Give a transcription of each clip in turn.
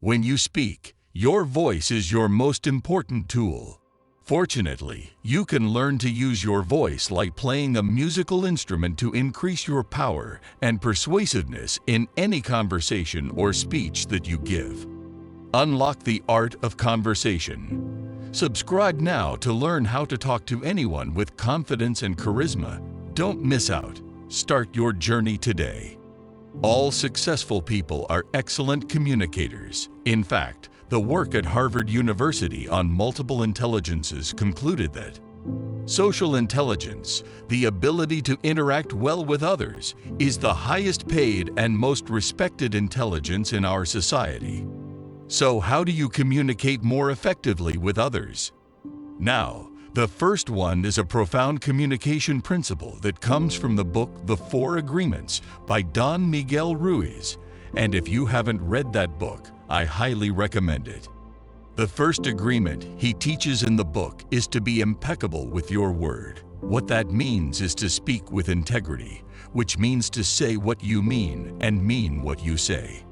When you speak, your voice is your most important tool. Fortunately, you can learn to use your voice like playing a musical instrument to increase your power and persuasiveness in any conversation or speech that you give. Unlock the art of conversation. Subscribe now to learn how to talk to anyone with confidence and charisma. Don't miss out. Start your journey today. All successful people are excellent communicators. In fact, the work at Harvard University on multiple intelligences concluded that social intelligence, the ability to interact well with others, is the highest paid and most respected intelligence in our society. So how do you communicate more effectively with others? Now, the first one is a profound communication principle that comes from the book The 4 Agreements by Don Miguel Ruiz. And if you haven't read that book, I highly recommend it. The first agreement he teaches in the book is to be impeccable with your word. What that means is to speak with integrity, which means to say what you mean and mean what you say.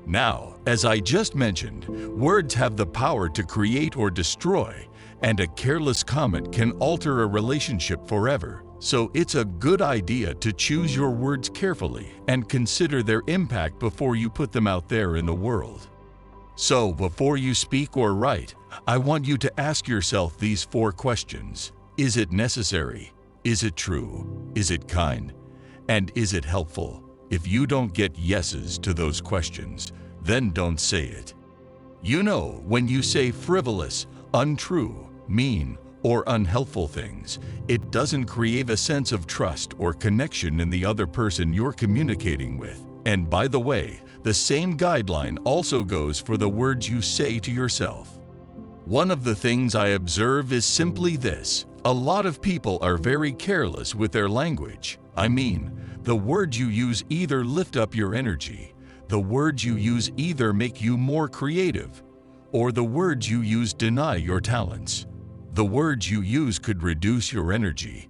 Now, as I just mentioned, words have the power to create or destroy, and a careless comment can alter a relationship forever. So it's a good idea to choose your words carefully and consider their impact before you put them out there in the world. So before you speak or write, I want you to ask yourself these 4 questions. Is it necessary? Is it true? Is it kind? And is it helpful? If you don't get yeses to those questions, then don't say it. You know, when you say frivolous, untrue, mean, or unhelpful things, it doesn't create a sense of trust or connection in the other person you're communicating with. And by the way, the same guideline also goes for the words you say to yourself. One of the things I observe is simply this: a lot of people are very careless with their language. I mean, the words you use either lift up your energy, the words you use either make you more creative, or the words you use deny your talents. The words you use could reduce your energy.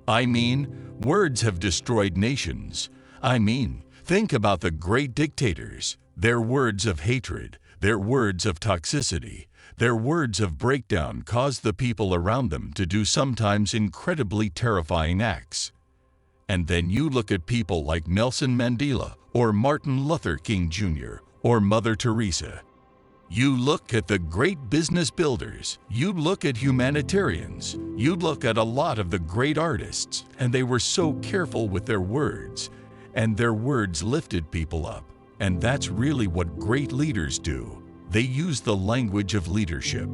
I mean, words have destroyed nations. I mean, think about the great dictators. Their words of hatred, their words of toxicity, their words of breakdown caused the people around them to do sometimes incredibly terrifying acts. And then you look at people like Nelson Mandela or Martin Luther King Jr. or Mother Teresa. You look at the great business builders, you look at humanitarians, you look at a lot of the great artists, and they were so careful with their words, and their words lifted people up. And that's really what great leaders do. They use the language of leadership.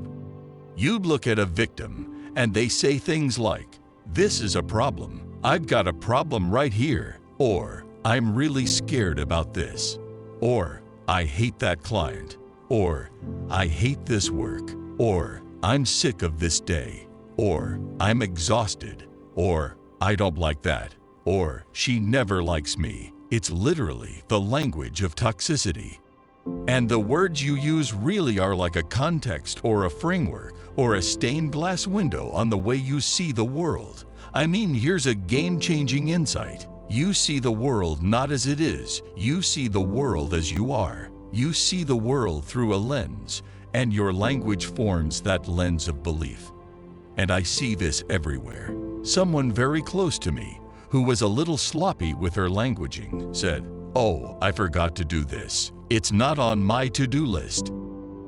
You look at a victim, and they say things like, "This is a problem. I've got a problem right here," or "I'm really scared about this," or "I hate that client," or "I hate this work," or "I'm sick of this day," or "I'm exhausted," or "I don't like that," or "She never likes me." It's literally the language of toxicity. And the words you use really are like a context or a framework or a stained glass window on the way you see the world. I mean, here's a game-changing insight. You see the world not as it is. You see the world as you are. You see the world through a lens, and your language forms that lens of belief. And I see this everywhere. Someone very close to me, who was a little sloppy with her languaging, said, "Oh, I forgot to do this. It's not on my to-do list."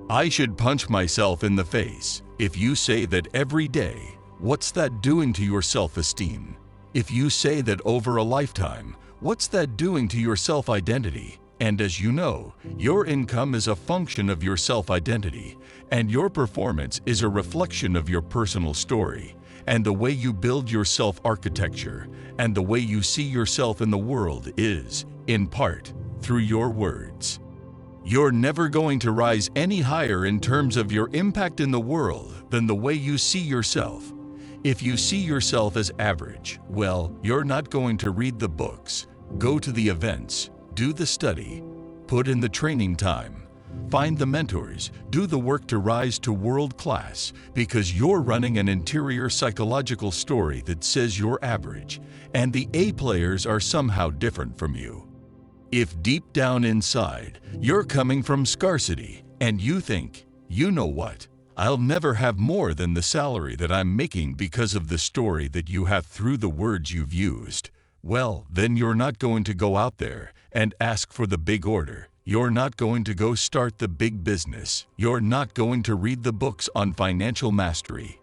I should punch myself in the face. If you say that every day, what's that doing to your self-esteem? If you say that over a lifetime, what's that doing to your self-identity? And as you know, your income is a function of your self-identity, and your performance is a reflection of your personal story, and the way you build your self-architecture, and the way you see yourself in the world is, in part, through your words. You're never going to rise any higher in terms of your impact in the world than the way you see yourself. If you see yourself as average, well, you're not going to read the books, go to the events, do the study, put in the training time, find the mentors, do the work to rise to world class, because you're running an interior psychological story that says you're average, and the A players are somehow different from you. If deep down inside, you're coming from scarcity and you think, you know what, I'll never have more than the salary that I'm making because of the story that you have through the words you've used, well, then you're not going to go out there and ask for the big order. You're not going to go start the big business. You're not going to read the books on financial mastery.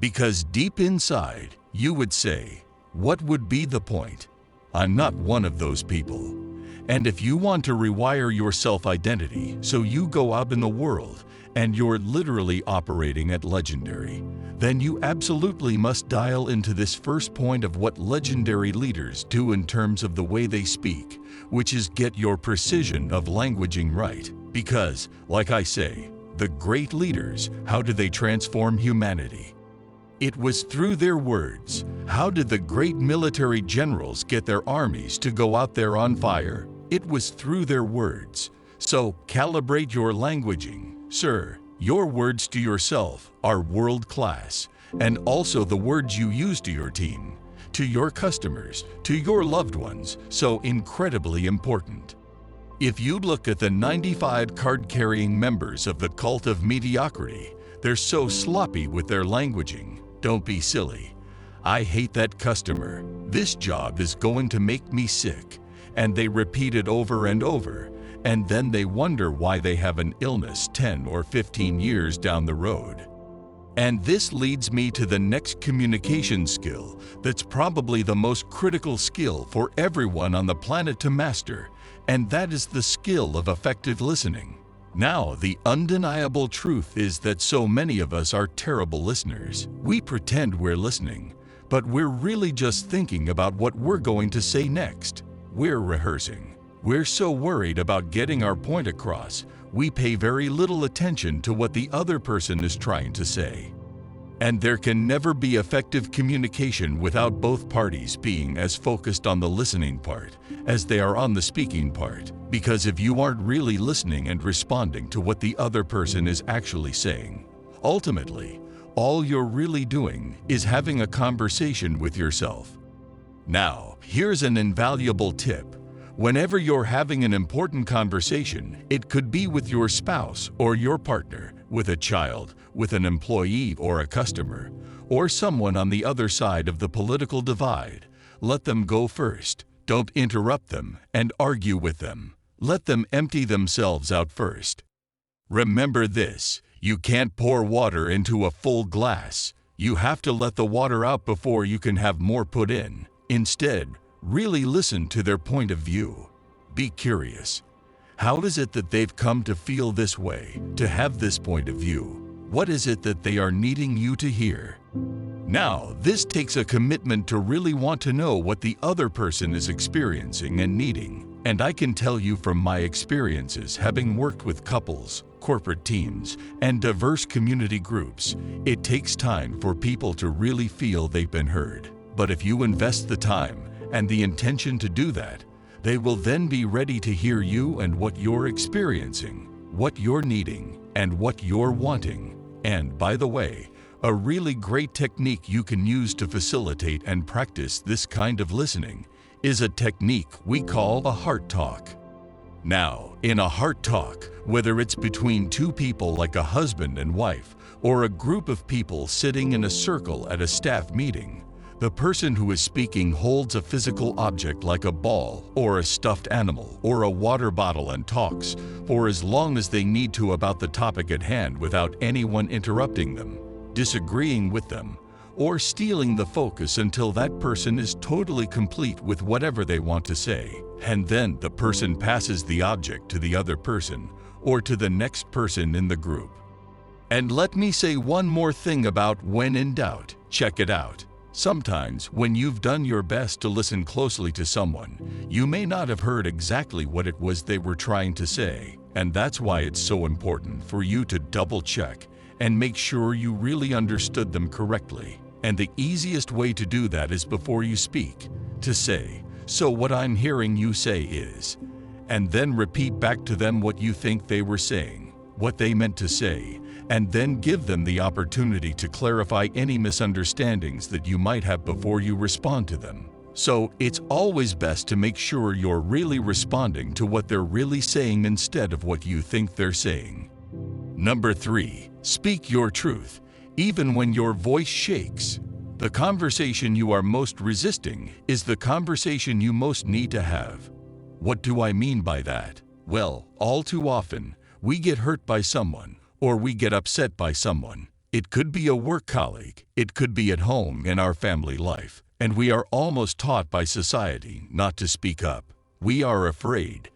Because deep inside, you would say, what would be the point? I'm not one of those people. And if you want to rewire your self-identity so you go out in the world and you're literally operating at legendary, then you absolutely must dial into this first point of what legendary leaders do in terms of the way they speak, which is get your precision of languaging right. Because, like I say, the great leaders, how do they transform humanity? It was through their words. How did the great military generals get their armies to go out there on fire? It was through their words. So calibrate your languaging. Sir, your words to yourself are world class, and also the words you use to your team, to your customers, to your loved ones, so incredibly important. If you look at the 95 card-carrying members of the cult of mediocrity, they're so sloppy with their languaging. Don't be silly. I hate that customer. This job is going to make me sick. And they repeat it over and over, and then they wonder why they have an illness 10 or 15 years down the road. And this leads me to the next communication skill that's probably the most critical skill for everyone on the planet to master, and that is the skill of effective listening. Now, the undeniable truth is that so many of us are terrible listeners. We pretend we're listening, but we're really just thinking about what we're going to say next. We're rehearsing. We're so worried about getting our point across, we pay very little attention to what the other person is trying to say. And there can never be effective communication without both parties being as focused on the listening part as they are on the speaking part. Because if you aren't really listening and responding to what the other person is actually saying, ultimately, all you're really doing is having a conversation with yourself. Now, here's an invaluable tip. Whenever you're having an important conversation, it could be with your spouse or your partner, with a child, with an employee or a customer, or someone on the other side of the political divide. Let them go first. Don't interrupt them and argue with them. Let them empty themselves out first. Remember this, you can't pour water into a full glass. You have to let the water out before you can have more put in. Instead, really listen to their point of view. Be curious. How is it that they've come to feel this way, to have this point of view? What is it that they are needing you to hear? Now, this takes a commitment to really want to know what the other person is experiencing and needing. And I can tell you from my experiences, having worked with couples, corporate teams, and diverse community groups, it takes time for people to really feel they've been heard. But if you invest the time and the intention to do that, they will then be ready to hear you and what you're experiencing, what you're needing, and what you're wanting. And by the way, a really great technique you can use to facilitate and practice this kind of listening is a technique we call a heart talk. Now, in a heart talk, whether it's between two people like a husband and wife, or a group of people sitting in a circle at a staff meeting, the person who is speaking holds a physical object like a ball or a stuffed animal or a water bottle and talks for as long as they need to about the topic at hand without anyone interrupting them, disagreeing with them, or stealing the focus until that person is totally complete with whatever they want to say. And then the person passes the object to the other person or to the next person in the group. And let me say one more thing about when in doubt. Check it out. Sometimes, when you've done your best to listen closely to someone, you may not have heard exactly what it was they were trying to say, and that's why it's so important for you to double-check and make sure you really understood them correctly. And the easiest way to do that is before you speak, to say, "So what I'm hearing you say is," and then repeat back to them what you think they were saying, what they meant to say, and then give them the opportunity to clarify any misunderstandings that you might have before you respond to them. So it's always best to make sure you're really responding to what they're really saying instead of what you think they're saying. Number 3, speak your truth, even when your voice shakes. The conversation you are most resisting is the conversation you most need to have. What do I mean by that? Well, all too often, we get hurt by someone, or we get upset by someone. It could be a work colleague, it could be at home in our family life, and we are almost taught by society not to speak up. We are afraid,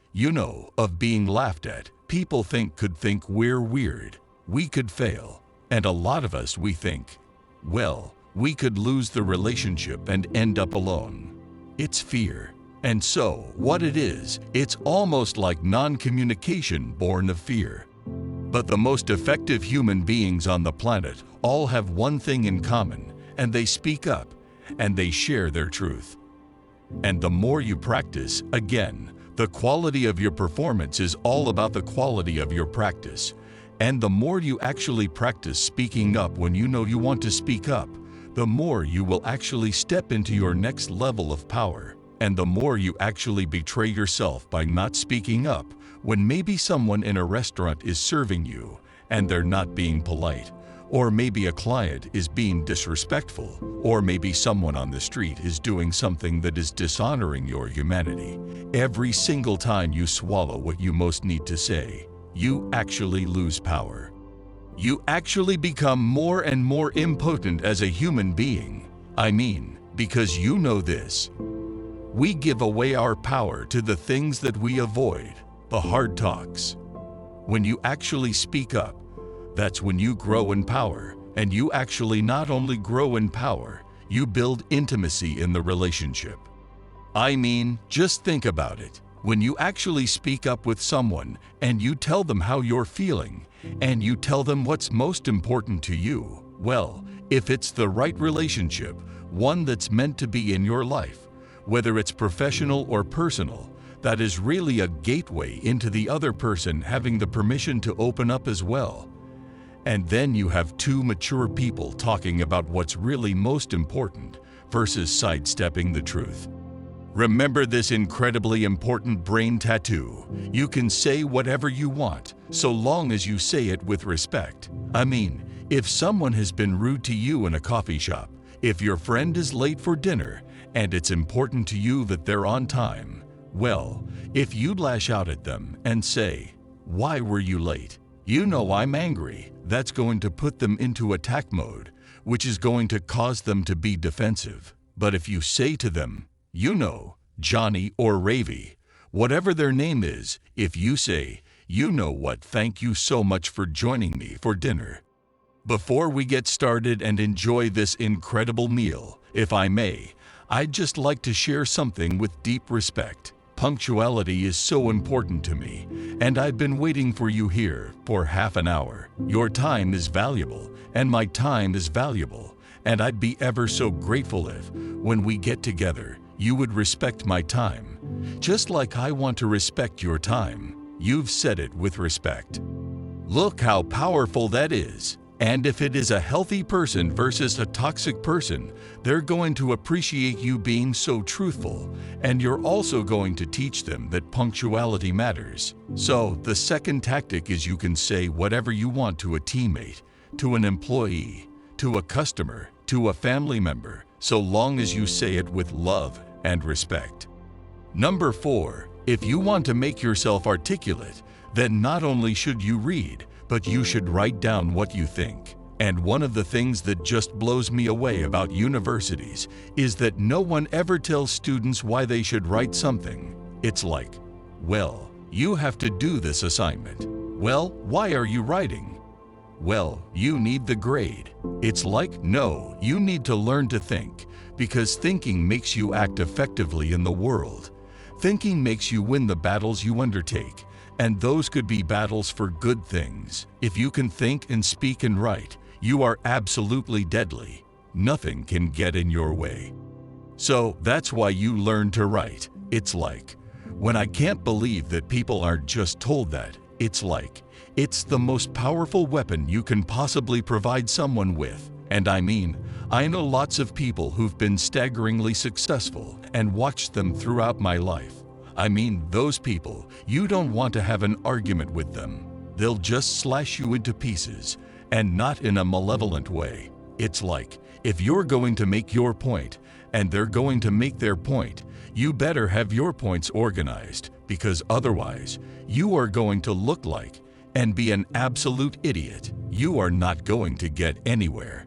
of being laughed at. People could think we're weird. We could fail. And a lot of us, we think, well, we could lose the relationship and end up alone. It's fear. And so, what it is, it's almost like non-communication born of fear. But the most effective human beings on the planet all have one thing in common, and they speak up, and they share their truth. And the more you practice, again, the quality of your performance is all about the quality of your practice. And the more you actually practice speaking up when you know you want to speak up, the more you will actually step into your next level of power. And the more you actually betray yourself by not speaking up when maybe someone in a restaurant is serving you and they're not being polite, or maybe a client is being disrespectful, or maybe someone on the street is doing something that is dishonoring your humanity. Every single time you swallow what you most need to say, you actually lose power. You actually become more and more impotent as a human being. Because you know this. We give away our power to the things that we avoid, the hard talks. When you actually speak up, that's when you grow in power, and you actually not only grow in power, you build intimacy in the relationship. Just think about it. When you actually speak up with someone and you tell them how you're feeling, and you tell them what's most important to you, well, if it's the right relationship, one that's meant to be in your life, whether it's professional or personal, that is really a gateway into the other person having the permission to open up as well. And then you have two mature people talking about what's really most important versus sidestepping the truth. Remember this incredibly important brain tattoo. You can say whatever you want, so long as you say it with respect. If someone has been rude to you in a coffee shop, if your friend is late for dinner, and it's important to you that they're on time, well, if you lash out at them and say, "Why were you late? I'm angry," that's going to put them into attack mode, which is going to cause them to be defensive. But if you say to them, Johnny or Ravi, whatever their name is, if you say, thank you so much for joining me for dinner. Before we get started and enjoy this incredible meal, if I may, I'd just like to share something with deep respect. Punctuality is so important to me, and I've been waiting for you here for half an hour. Your time is valuable, and my time is valuable, and I'd be ever so grateful if, when we get together, you would respect my time, just like I want to respect your time. You've said it with respect. Look how powerful that is. And if it is a healthy person versus a toxic person, they're going to appreciate you being so truthful, and you're also going to teach them that punctuality matters. So, the second tactic is you can say whatever you want to a teammate, to an employee, to a customer, to a family member, so long as you say it with love and respect. Number 4, if you want to make yourself articulate, then not only should you read, but you should write down what you think. And one of the things that just blows me away about universities is that no one ever tells students why they should write something. It's like, well, you have to do this assignment. Well, why are you writing? Well, you need the grade. It's like, no, you need to learn to think, because thinking makes you act effectively in the world. Thinking makes you win the battles you undertake. And those could be battles for good things. If you can think and speak and write, you are absolutely deadly. Nothing can get in your way. So that's why you learn to write. It's like, when I can't believe that people aren't just told that, it's like, it's the most powerful weapon you can possibly provide someone with. And I know lots of people who've been staggeringly successful and watched them throughout my life. I mean, those people, you don't want to have an argument with them. They'll just slash you into pieces, and not in a malevolent way. It's like, if you're going to make your point, and they're going to make their point, you better have your points organized, because otherwise, you are going to look like and be an absolute idiot. You are not going to get anywhere.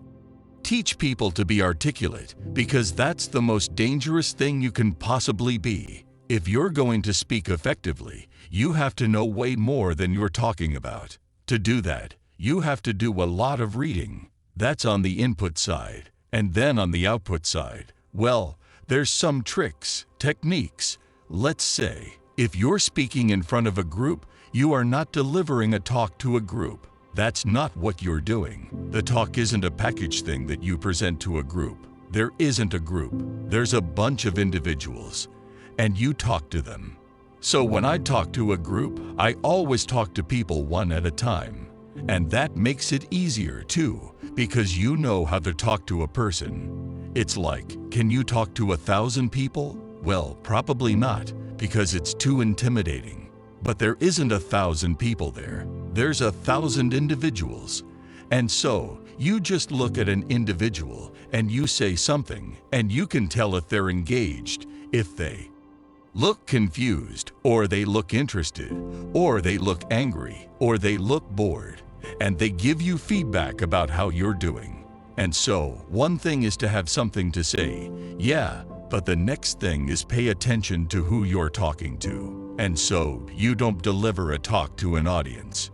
Teach people to be articulate, because that's the most dangerous thing you can possibly be. If you're going to speak effectively, you have to know way more than you're talking about. To do that, you have to do a lot of reading. That's on the input side. And then on the output side, well, there's some tricks, techniques. Let's say, if you're speaking in front of a group, you are not delivering a talk to a group. That's not what you're doing. The talk isn't a package thing that you present to a group. There isn't a group. There's a bunch of individuals, and you talk to them. So when I talk to a group, I always talk to people one at a time. And that makes it easier too, because you know how to talk to a person. It's like, can you talk to 1,000 people? Well, probably not, because it's too intimidating. But there isn't 1,000 people there. There's 1,000 individuals. And so, you just look at an individual and you say something, and you can tell if they're engaged, if they look confused, or they look interested, or they look angry, or they look bored, and they give you feedback about how you're doing. And so, one thing is to have something to say, yeah, but the next thing is pay attention to who you're talking to. And so, you don't deliver a talk to an audience.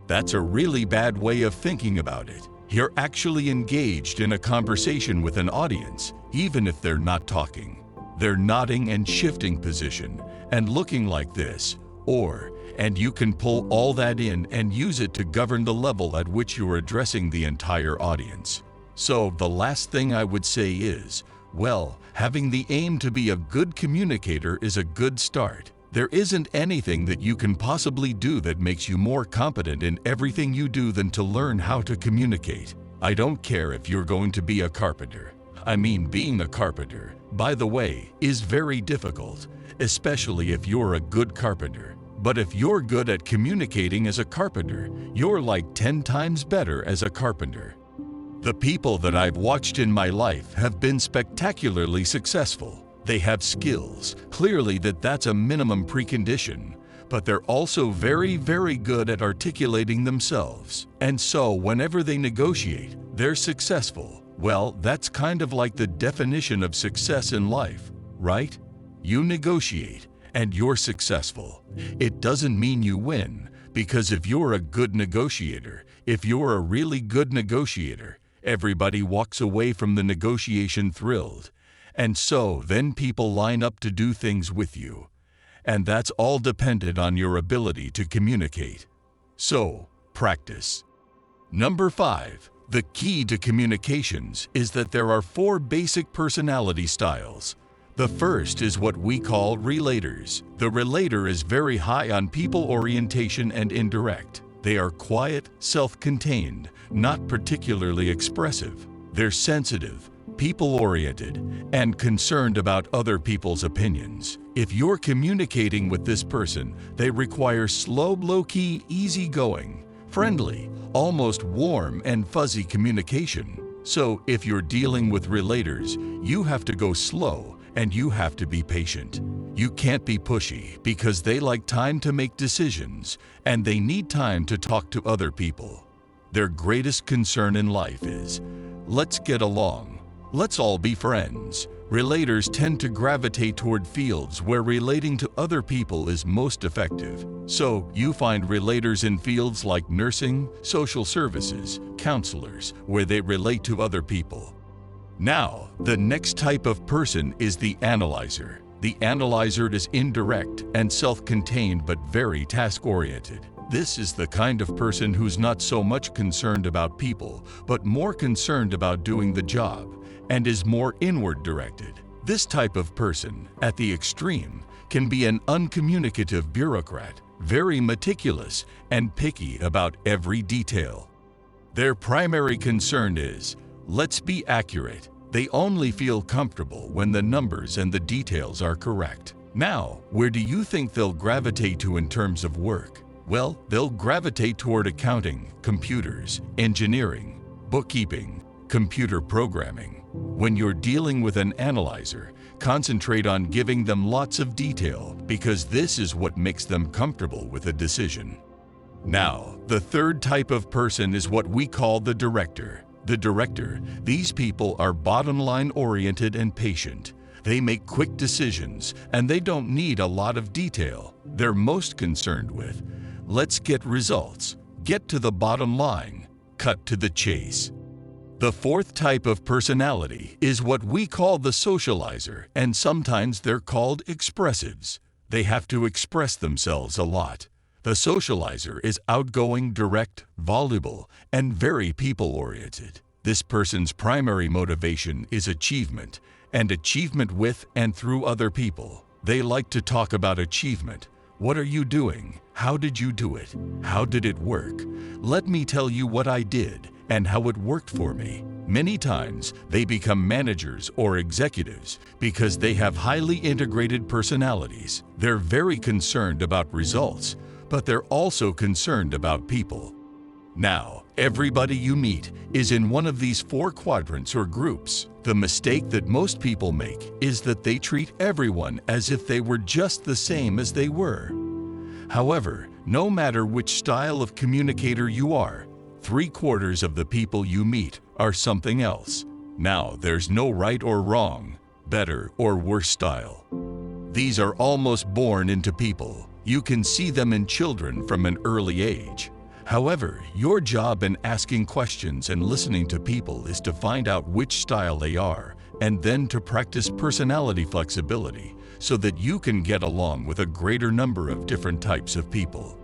That's a really bad way of thinking about it. You're actually engaged in a conversation with an audience, even if they're not talking. They're nodding and shifting position and looking like this, and you can pull all that in and use it to govern the level at which you're addressing the entire audience. So the last thing I would say is, well, having the aim to be a good communicator is a good start. There isn't anything that you can possibly do that makes you more competent in everything you do than to learn how to communicate. I don't care if you're going to be a carpenter. I mean, being a carpenter, by the way, is very difficult, especially if you're a good carpenter. But if you're good at communicating as a carpenter, you're like 10 times better as a carpenter. The people that I've watched in my life have been spectacularly successful. They have skills, clearly that's a minimum precondition, but they're also very, very good at articulating themselves. And so whenever they negotiate, they're successful. Well, that's kind of like the definition of success in life, right? You negotiate, and you're successful. It doesn't mean you win, because if you're a good negotiator, if you're a really good negotiator, everybody walks away from the negotiation thrilled. And so then people line up to do things with you. And that's all dependent on your ability to communicate. So, practice. Number 5. The key to communications is that there are 4 basic personality styles. The first is what we call relators. The relator is very high on people orientation and indirect. They are quiet, self-contained, not particularly expressive. They're sensitive, people-oriented, and concerned about other people's opinions. If you're communicating with this person, they require slow, low-key, easygoing, friendly, almost warm and fuzzy communication. So if you're dealing with relators, you have to go slow and you have to be patient. You can't be pushy because they like time to make decisions and they need time to talk to other people. Their greatest concern in life is, let's get along. Let's all be friends. Relators tend to gravitate toward fields where relating to other people is most effective. So you find relators in fields like nursing, social services, counselors, where they relate to other people. Now, the next type of person is the analyzer. The analyzer is indirect and self-contained but very task-oriented. This is the kind of person who's not so much concerned about people, but more concerned about doing the job, and is more inward-directed. This type of person, at the extreme, can be an uncommunicative bureaucrat, very meticulous and picky about every detail. Their primary concern is, Let's be accurate. They only feel comfortable when the numbers and the details are correct. Now, where do you think they'll gravitate to in terms of work? Well, they'll gravitate toward accounting, computers, engineering, bookkeeping, computer programming. When you're dealing with an analyzer, concentrate on giving them lots of detail because this is what makes them comfortable with a decision. Now, the third type of person is what we call the director. The director, these people are bottom-line oriented and patient. They make quick decisions and they don't need a lot of detail. They're most concerned with, let's get results, get to the bottom line, cut to the chase. The fourth type of personality is what we call the socializer, and sometimes they're called expressives. They have to express themselves a lot. The socializer is outgoing, direct, voluble, and very people-oriented. This person's primary motivation is achievement, and achievement with and through other people. They like to talk about achievement. What are you doing? How did you do it? How did it work? Let me tell you what I did and how it worked for me. Many times, they become managers or executives because they have highly integrated personalities. They're very concerned about results, but they're also concerned about people. Now, everybody you meet is in one of these four quadrants or groups. The mistake that most people make is that they treat everyone as if they were just the same as they were. However, no matter which style of communicator you are, 3/4 of the people you meet are something else. Now, there's no right or wrong, better or worse style. These are almost born into people. You can see them in children from an early age. However, your job in asking questions and listening to people is to find out which style they are, and then to practice personality flexibility so that you can get along with a greater number of different types of people.